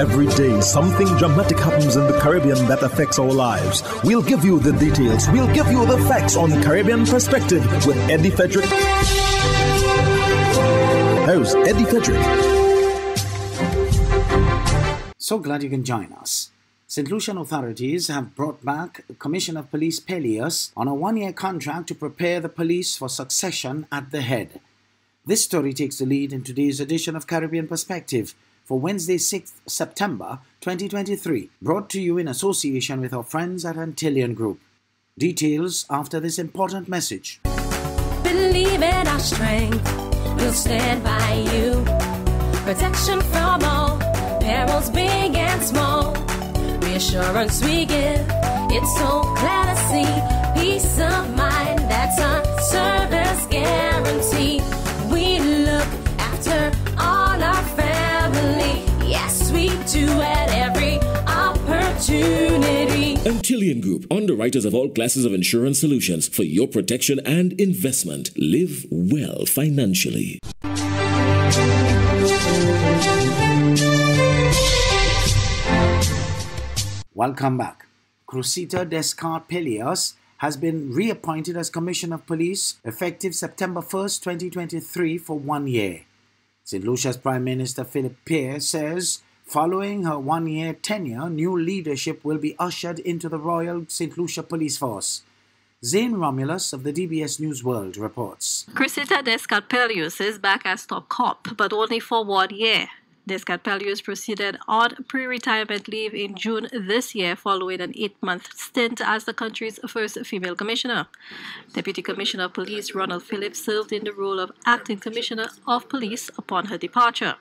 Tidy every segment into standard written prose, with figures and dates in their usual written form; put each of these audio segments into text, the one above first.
Every day, something dramatic happens in the Caribbean that affects our lives. We'll give you the details. We'll give you the facts on Caribbean Perspective with Eddie Frederick. Host Eddie Frederick. So glad you can join us. St. Lucian authorities have brought back Commissioner of Police Pelias on a one-year contract to prepare the police for succession at the head. This story takes the lead in today's edition of Caribbean Perspective for Wednesday, 6th September 2023, brought to you in association with our friends at Antillean Group. Details after this important message. Believe in our strength, we'll stand by you. Protection from all perils big and small. Reassurance we give, it's so glad to see. Peace of mind, that's our service guarantee. We look after all our family. Yes, we do at every opportunity. Antillean Group, underwriters of all classes of insurance solutions for your protection and investment. Live well financially. Welcome back. Cressida Descartes Pelias has been reappointed as Commissioner of Police effective September 1st, 2023 for 1 year. St. Lucia's Prime Minister Philip Pierre says following her one-year tenure, new leadership will be ushered into the Royal St. Lucia Police Force. Zane Romulus of the DBS News World reports. Cressida Descartes Pelias is back as top cop, but only for 1 year. Descartes Pelias proceeded on pre-retirement leave in June this year following an 8-month stint as the country's first female commissioner. Deputy Commissioner of Police Ronald Phillips served in the role of Acting Commissioner of Police upon her departure.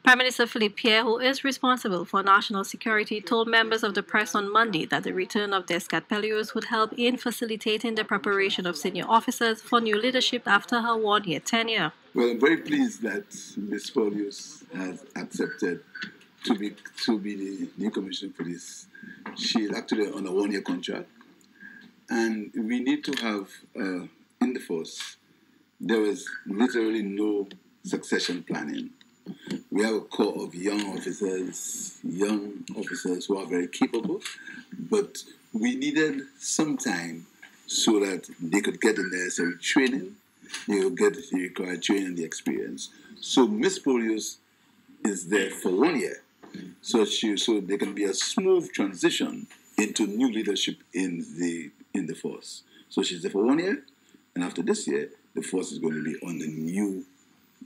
Prime Minister Philippe Pierre, who is responsible for national security, told members of the press on Monday that the return of Descartes Pelias would help in facilitating the preparation of senior officers for new leadership after her 1-year tenure. Well, I'm very pleased that Ms. Pelias has accepted to be the new Commissioner of Police. She is actually on a 1-year contract, and we need to have in the force. There was literally no succession planning. We have a core of young officers who are very capable, but we needed some time so that they could get the necessary training, they could get the required training and the experience. So Ms. Pelias is there for 1 year, so there can be a smooth transition into new leadership in the force. So she's there for 1 year, and after this year, the force is going to be on the new,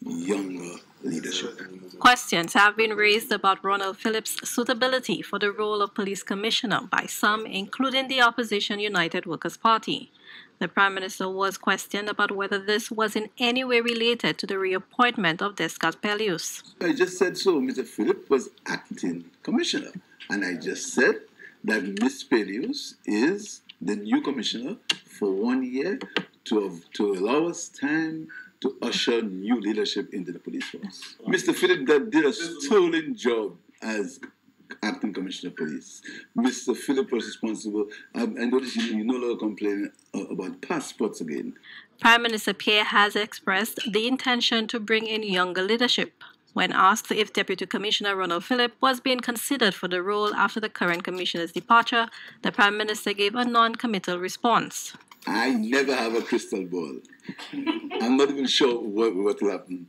younger leadership. Questions have been raised about Ronald Phillips' suitability for the role of police commissioner by some, including the opposition United Workers' Party. The Prime Minister was questioned about whether this was in any way related to the reappointment of Descartes Pelias. I just said so. Mr. Philip was acting commissioner, and I just said that Ms. Pelias is the new commissioner for 1 year to allow us time to usher new leadership into the police force. Mr. Philip did a stolen job as acting commissioner of police. Mr. Philip was responsible. I noticed you no longer complain about passports again. Prime Minister Pierre has expressed the intention to bring in younger leadership. When asked if Deputy Commissioner Ronald Phillips was being considered for the role after the current commissioner's departure, the Prime Minister gave a non-committal response. I never have a crystal ball. I'm not even sure what will happen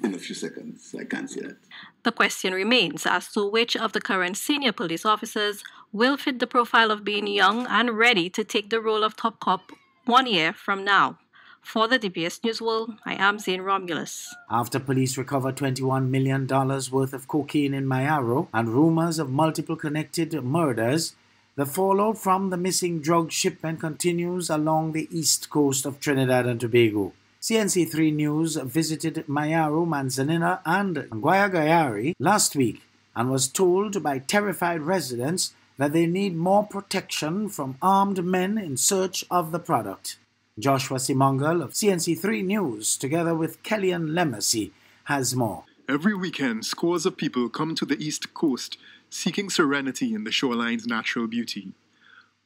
in a few seconds. I can't say that. The question remains as to which of the current senior police officers will fit the profile of being young and ready to take the role of top cop 1 year from now. For the DBS News World, I am Zane Romulus. After police recovered $21 million worth of cocaine in Mayaro and rumors of multiple connected murders, the fallout from the missing drug shipment continues along the east coast of Trinidad and Tobago. CNC3 News visited Mayaro, Manzanilla and Guayagayari last week and was told by terrified residents that they need more protection from armed men in search of the product. Joshua Simongal of CNC3 News, together with Kellyanne Lemmercy, has more. Every weekend, scores of people come to the East Coast seeking serenity in the shoreline's natural beauty.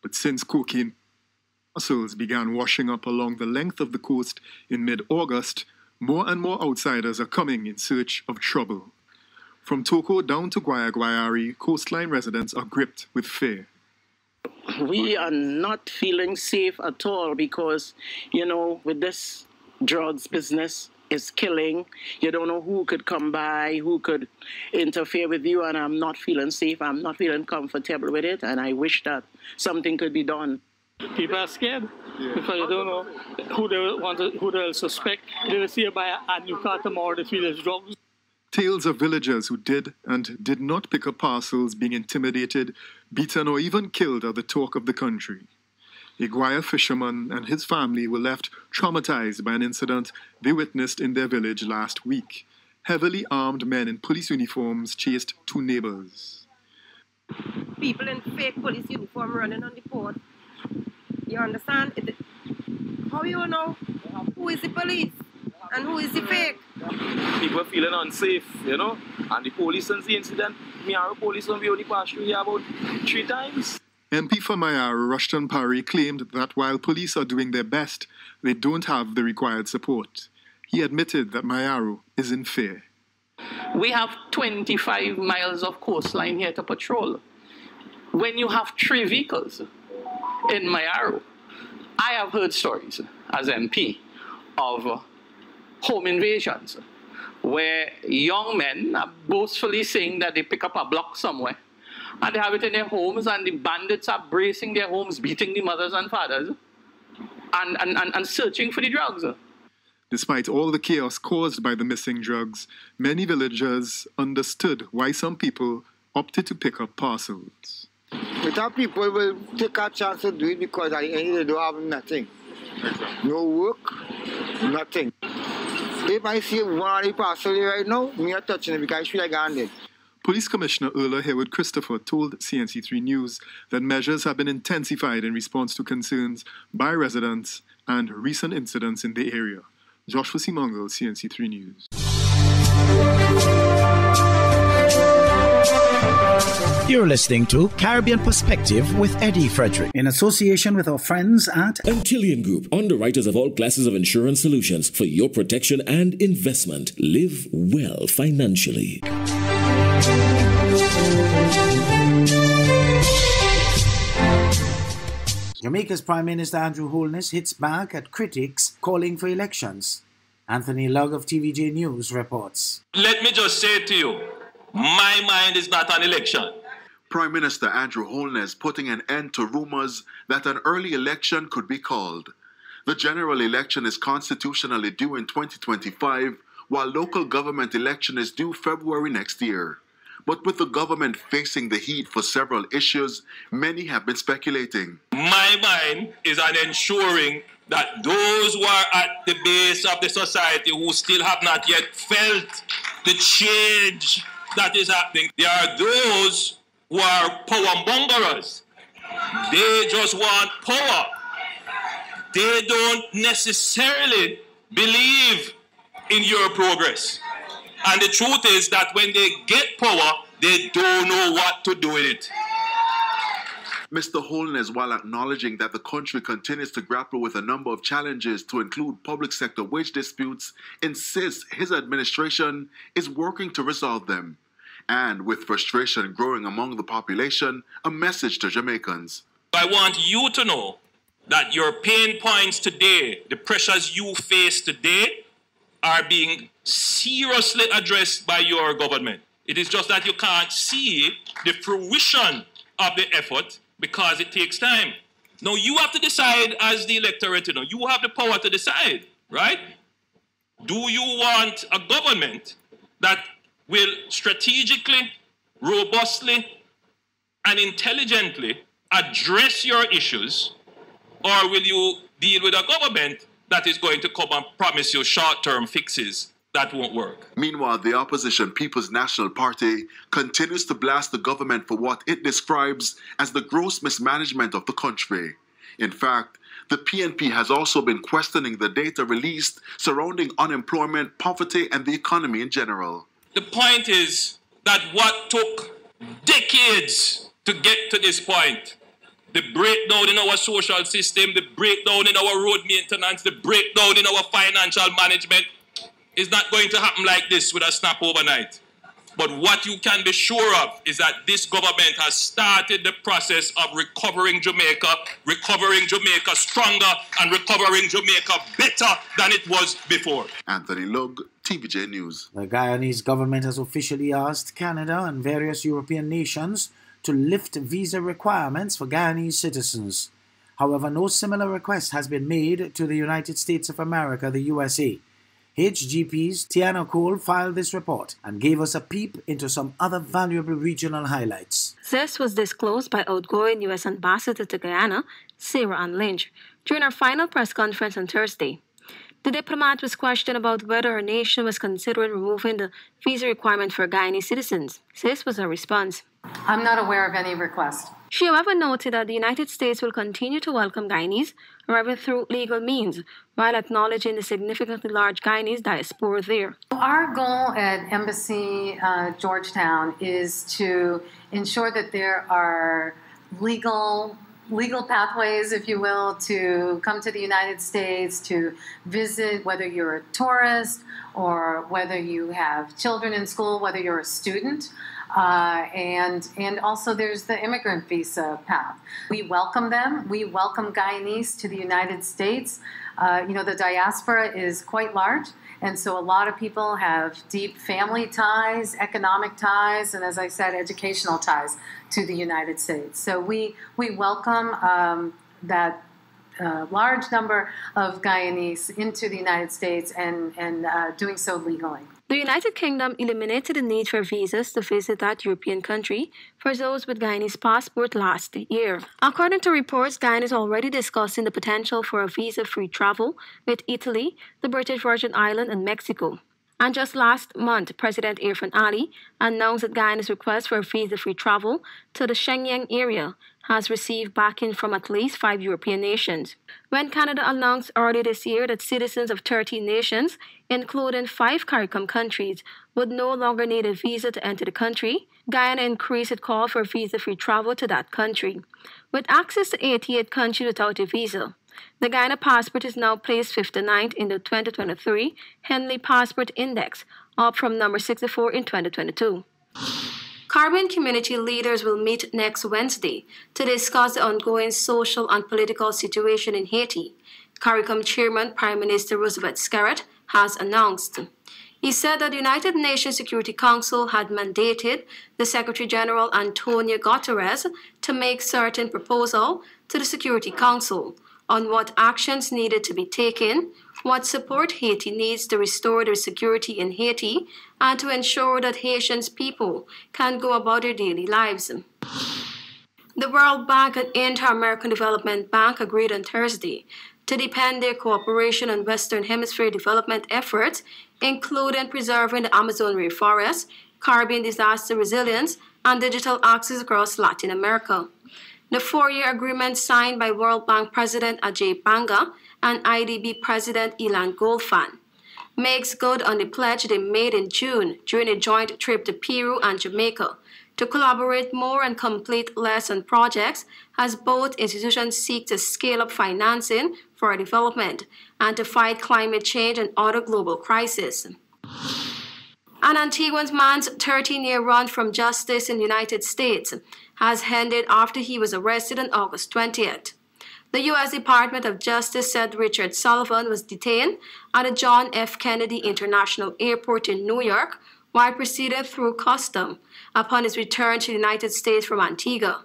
But since cocaine mussels began washing up along the length of the coast in mid-August, more and more outsiders are coming in search of trouble. From Toko down to Guayari, coastline residents are gripped with fear. We are not feeling safe at all because, with this drugs business is killing. You don't know who could come by, who could interfere with you, and I'm not feeling safe. I'm not feeling comfortable with it, and I wish that something could be done. People are scared because they don't know who they'll suspect. They will see by a new car tomorrow, they feel it's drugs. Tales of villagers who did and did not pick up parcels being intimidated, beaten, or even killed are the talk of the country. A Guaya fisherman and his family were left traumatized by an incident they witnessed in their village last week. Heavily armed men in police uniforms chased two neighbors. People in fake police uniform running on the port. You understand? How you know who is the police and who is the fake? People feeling unsafe, and the police since the incident, Mayaro police only passed through here about 3 times. MP for Mayaro, Rushton Parry, claimed that while police are doing their best, they don't have the required support. He admitted that Mayaro is in fear. We have 25 miles of coastline here to patrol. When you have 3 vehicles in Mayaro, I have heard stories as MP of home invasions where young men are boastfully saying that they pick up a block somewhere and they have it in their homes, and the bandits are bracing their homes, beating the mothers and fathers and searching for the drugs. Despite all the chaos caused by the missing drugs, many villagers understood why some people opted to pick up parcels. Without people will take a chance to do it because at the end they don't have nothing. No work, nothing. If I see one of the parcels right now, me not touching it because I feel like I'm dead. Police Commissioner Erla Hayward Christopher told CNC3 News that measures have been intensified in response to concerns by residents and recent incidents in the area. Joshua Simongal, CNC3 News. You're listening to Caribbean Perspective with Eddie Frederick, in association with our friends at Antillean Group, underwriters of all classes of insurance solutions for your protection and investment. Live well financially. Jamaica's Prime Minister Andrew Holness hits back at critics calling for elections. Anthony Lugg of TVJ News reports. Let me just say to you, my mind is not on election. Prime Minister Andrew Holness putting an end to rumors that an early election could be called. The general election is constitutionally due in 2025, while local government election is due February next year. But with the government facing the heat for several issues, many have been speculating. My mind is on ensuring that those who are at the base of the society who still have not yet felt the change that is happening, there are those who are power mongers. They just want power. They don't necessarily believe in your progress. And the truth is that when they get power, they don't know what to do with it. Mr. Holness, while acknowledging that the country continues to grapple with a number of challenges to include public sector wage disputes, insists his administration is working to resolve them. And with frustration growing among the population, a message to Jamaicans. I want you to know that your pain points today, the pressures you face today, are being seriously addressed by your government. It is just that you can't see the fruition of the effort because it takes time. Now, you have to decide as the electorate, you have the power to decide, right? Do you want a government that will strategically, robustly, and intelligently address your issues, or will you deal with a government that is going to come and promise you short-term fixes that won't work? Meanwhile, the opposition People's National Party continues to blast the government for what it describes as the gross mismanagement of the country. In fact, the PNP has also been questioning the data released surrounding unemployment, poverty, and the economy in general. The point is that what took decades to get to this point, the breakdown in our social system, the breakdown in our road maintenance, the breakdown in our financial management, is not going to happen like this with a snap overnight. But what you can be sure of is that this government has started the process of recovering Jamaica stronger and recovering Jamaica better than it was before. Anthony Lug, TVJ News. The Guyanese government has officially asked Canada and various European nations to lift visa requirements for Guyanese citizens. However, no similar request has been made to the United States of America, the USA. HGP's Tiana Cole filed this report and gave us a peep into some other valuable regional highlights. This was disclosed by outgoing U.S. Ambassador to Guyana, Sarah Ann Lynch, during her final press conference on Thursday. The diplomat was questioned about whether her nation was considering removing the visa requirement for Guyanese citizens. This was her response. I'm not aware of any request. She, however, noted that the United States will continue to welcome Guyanese, however through legal means, while acknowledging the significantly large Guyanese diaspora there. Our goal at Embassy Georgetown is to ensure that there are legal pathways, if you will, to come to the United States, to visit, whether you're a tourist or whether you have children in school, whether you're a student. And also there's the immigrant visa path. We welcome them. We welcome Guyanese to the United States. The diaspora is quite large, and so a lot of people have deep family ties, economic ties, and as I said, educational ties to the United States. So we welcome that large number of Guyanese into the United States and doing so legally. The United Kingdom eliminated the need for visas to visit that European country for those with Guyanese passport last year. According to reports, Guyana is already discussing the potential for a visa-free travel with Italy, the British Virgin Islands, and Mexico. And just last month, President Irfan Ali announced that Guyana's request for visa-free travel to the Shenyang area has received backing from at least 5 European nations. When Canada announced earlier this year that citizens of 13 nations, including 5 CARICOM countries, would no longer need a visa to enter the country, Guyana increased its call for visa-free travel to that country. With access to 88 countries without a visa, the Guyana passport is now placed 59th in the 2023 Henley Passport Index, up from number 64 in 2022. Caribbean community leaders will meet next Wednesday to discuss the ongoing social and political situation in Haiti, CARICOM Chairman Prime Minister Roosevelt Scarrett has announced. He said that the United Nations Security Council had mandated the Secretary General Antonio Guterres to make certain proposals to the Security Council on what actions needed to be taken, what support Haiti needs to restore their security in Haiti, and to ensure that Haitians people can go about their daily lives. The World Bank and Inter-American Development Bank agreed on Thursday to deepen their cooperation on Western Hemisphere development efforts, including preserving the Amazon rainforest, Caribbean disaster resilience, and digital access across Latin America. The 4-year agreement signed by World Bank President Ajay Banga and IDB President Ilan Goldfan makes good on the pledge they made in June during a joint trip to Peru and Jamaica to collaborate more and complete less on projects as both institutions seek to scale up financing for development and to fight climate change and other global crises. An Antiguan man's 13-year run from justice in the United States has ended after he was arrested on August 20th. The U.S. Department of Justice said Richard Sullivan was detained at the John F. Kennedy International Airport in New York while proceeding through customs upon his return to the United States from Antigua.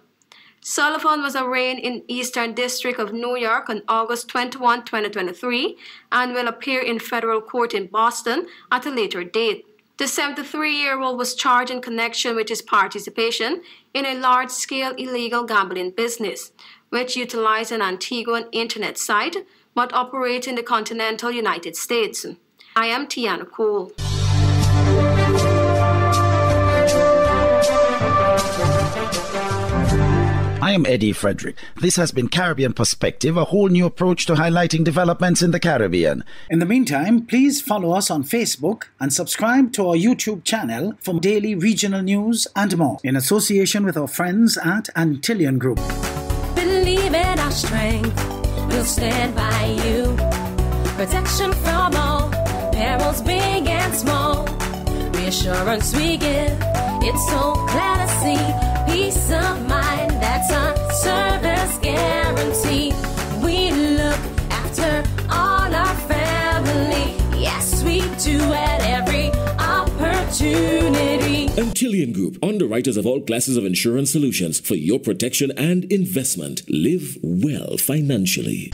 Sullivan was arraigned in Eastern District of New York on August 21, 2023, and will appear in federal court in Boston at a later date. The 73-year-old was charged in connection with his participation in a large-scale illegal gambling business, which utilized an Antiguan internet site but operates in the continental United States. I am Tiana Cole. I am Eddie Frederick. This has been Caribbean Perspective, a whole new approach to highlighting developments in the Caribbean. In the meantime, please follow us on Facebook and subscribe to our YouTube channel for daily regional news and more, in association with our friends at Antillian Group. Believe in our strength, we'll stand by you. Protection from all perils, big and small. reassurance we give. It's so clear to see. Peace of mind, that's our service guarantee. We look after all our family. Yes, we do at every opportunity. Antillean Group, underwriters of all classes of insurance solutions for your protection and investment. Live well financially.